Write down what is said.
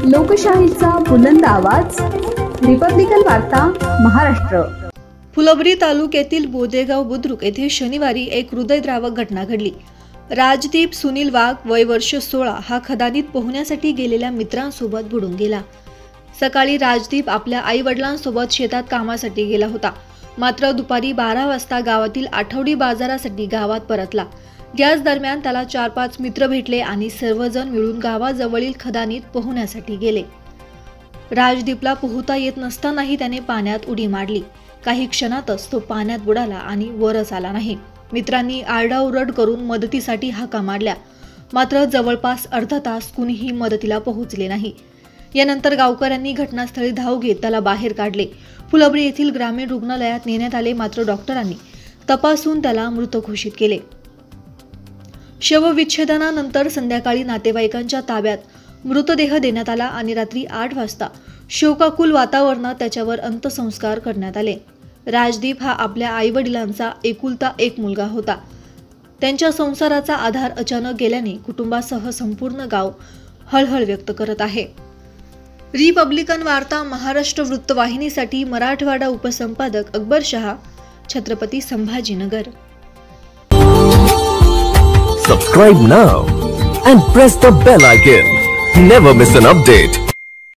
लोकशाहीचा बुलंद आवाज, रिपब्लिकन वार्ता महाराष्ट्र। फुलंब्री तालुक्यातील बोदेगाव बुद्रुक येथे शनिवारी एक हृदयद्रावक घटना घडली। राजदीप सुनील वाघ वय वर्ष 16 हा खदानीत पोहण्यासाठी गेलेल्या मित्रांसोबत बुडून गेला। सकाळी राजदीप आपल्या आई वडिलांसोबत शेतात कामासाठी गेला होता, मात्र दुपारी 12 वाजता गावातील आठवडी बाजारासाठी गावात परतला। याच दरम्यान त्याला 4-5 मित्र भेटले आणि सर्वजण मिळून गावाजवळील खदानीत पोहण्यासाठी गेले। राजदीपला पोहता येत नसतानाही त्याने पाण्यात उडी मारली। काही क्षणातच तो पाण्यात बुडाला आणि वरच आला नाही। मित्रांनी आरडाओरड करून मदतीसाठी हाका मारल्या, मात्र जवळपास अर्धा तास कुणीही मदतीला पोहोचले नाही। यानंतर गावकऱ्यांनी घटनास्थळी धाव घेत त्याला बाहेर काढले। फुलंब्री येथील ग्रामीण रुग्णालयात नेण्यात आले, मात्र डॉक्टरांनी तपासून त्याला मृत घोषित केले। शवविच्छेदनानंतर संध्याकाळी नातेवाईकांच्या ताब्यात मृतदेह देण्यात आला आणि रात्री 8 वाजता शोकाकुल वातावरणात त्याच्यावर अंत्यसंस्कार करण्यात आले। राजदीप हा आपल्या आईवडिलांचा एकुलता एक मुलगा होता। त्यांच्या संसाराचा आधार अचानक गेल्याने कुटुंबासह संपूर्ण गाव हळहळ व्यक्त करत आहे। रिपब्लिकन वार्ता Maharashtra वृत्तवाहिनीसाठी Marathwada उपसंपादक Akbar Shah, Chhatrapati Sambhajinagar. Subscribe now and press the bell icon. Never miss an update.